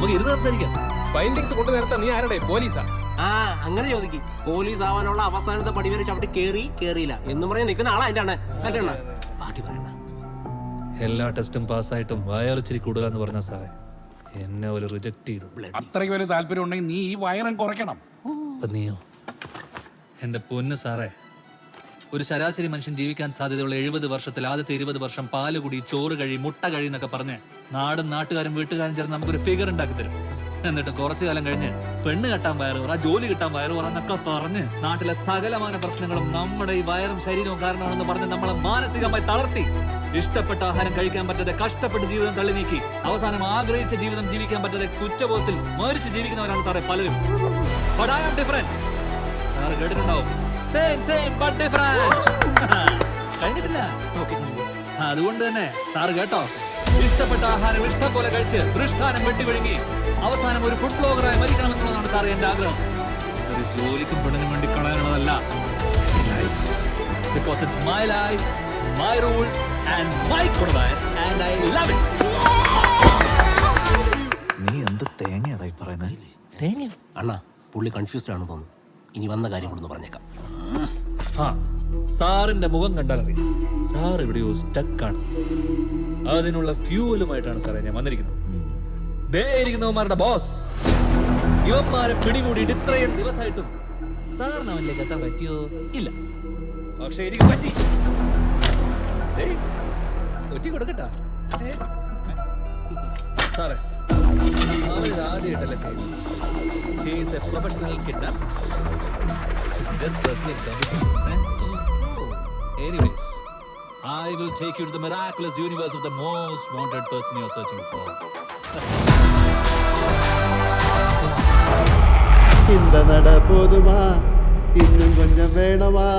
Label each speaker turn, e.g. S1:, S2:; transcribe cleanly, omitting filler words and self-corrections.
S1: നമുക്ക് ഇരുന്ന് സംസാരിക്കാം.
S2: ഫൈൻഡിങ്സ് കൊണ്ടു നേരത്തെ നീ ആരുടെ പോലീസാ?
S3: അങ്ങനെ ചോദിക്കും. പോലീസ് ആവാനുള്ള അവസാനത്തെ പടി വരെ ചവിട്ടി കേറിയില്ല എന്നും പറഞ്ഞ് നിൽക്കുന്ന ആളാ എന്റെ അണ്ണൻ. അല്ലേ അണ്ണ? ബാക്കി പറയണ്ട.
S1: എല്ലാ ടെസ്റ്റും പാസ്സായിട്ടും വയറിച്ചിരി കൂടുതലാന്ന് പറഞ്ഞ സാറേ എന്നെ പോലെ റിജക്ട് ചെയ്തു.
S4: അത്രയ്ക്ക് ഒരു താല്പര്യം ഉണ്ടെങ്കിൽ നീ ഈ വയറും കുറയ്ക്കണം.
S1: അപ്പൊ നീയോ? എന്റെ പൊന്ന് സാറേ, ഒരു ശരാശരി മനുഷ്യൻ ജീവിക്കാൻ സാധ്യതയുള്ള 70 വർഷത്തിൽ ആദ്യത്തെ 20 വർഷം പാല് കുടി, ചോറ് കഴി, മുട്ട കഴി എന്നൊക്കെ പറഞ്ഞ് നാടും നാട്ടുകാരും വീട്ടുകാരും ചേർന്ന് നമുക്കൊരു ഫിഗർ ഉണ്ടാക്കി തരും. എന്നിട്ട് കുറച്ചു കാലം കഴിഞ്ഞ് പെണ്ണ് കെട്ടാൻ വയറ് പറ, ജോലി കിട്ടാൻ വയറ് പറ എന്നൊക്കെ പറഞ്ഞ് നാട്ടിലെ സകലമാന പ്രശ്നങ്ങളും നമ്മുടെ ഈ വയറും ശരീരവും കാരണമാണെന്ന് പറഞ്ഞ് നമ്മളെ മാനസികമായി തളർത്തി ഇഷ്ടപ്പെട്ട ആഹാരം കഴിക്കാൻ പറ്റാതെ കഷ്ടപ്പെട്ട് ജീവിതം തള്ളി നീക്കി അവസാനം ആഗ്രഹിച്ച ജീവിതം ജീവിക്കാൻ പറ്റാതെ കുറ്റബോധത്തിൽ മരിച്ച് ജീവിക്കുന്നവരാണ് സാറേ പലരും. But I am different. Sir കേട്ടിട്ടുണ്ടാവും, same but different. കഴിഞ്ഞിട്ടില്ല. അതുകൊണ്ട് തന്നെ സാറ് കേട്ടോ, ഇഷ്ടപ്പെട്ട ആഹാരം ഇഷ്ടം പോലെ കഴിച്ച് ദൃഷ്ടാനം വെട്ടി വിഴുങ്ങി അവസാനം ഒരു ഫുഡ് ബ്ലോഗറായി മരിക്കണമെന്നുള്ളതാണ് സാറേ എന്റെ ആഗ്രഹം. ഒരു ജോലിക്കും പെണ്ണിനും വേണ്ടി കളയാനുള്ളതല്ല. Because it's my life, my rules and my career and I love it.
S5: നീ എന്ത് തേങ്ങയാടായി പറയുന്നത്?
S1: തേങ്ങ?
S3: അണ്ണാ, പുള്ളി കൺഫ്യൂസ്ഡ് ആണെന്ന് തോന്നുന്നു. ഇനി വന്ന കാര്യം കൊണ്ടൊന്ന് പറഞ്ഞേക്കാം.
S1: സാറിന്റെ മുഖം കണ്ടാൽ അറിയാം സാർ എവിടെയോ സ്റ്റക്കാണ്. അതിനുള്ള ഫ്യൂവലുമായിട്ടാണ് സാറേ ഞാൻ വന്നിരിക്കുന്നത്. ദേ ഇരിക്കുന്നവന്മാരുടെ ബോസ് ഇവന്മാരെ പിടികൂടിയിട്ട് ഇത്രയും ദിവസമായിട്ടും സാറിന് അവനിലേക്ക് എത്താൻ പറ്റിയോ? ഇല്ല. പക്ഷെ എനിക്ക് പറ്റി. ഒറ്റി കൊടുക്കട്ടാ സാറേ, അവര് ആദ്യമായിട്ടല്ല ചെയ്യുന്നത്. He is a professional kidnapper. Just trust me. Anyways, I will take you to the miraculous universe of the most wanted person you're searching for.
S6: இந்த நட போதுமா, இன்னும் கொஞ்சம் வேணுமா?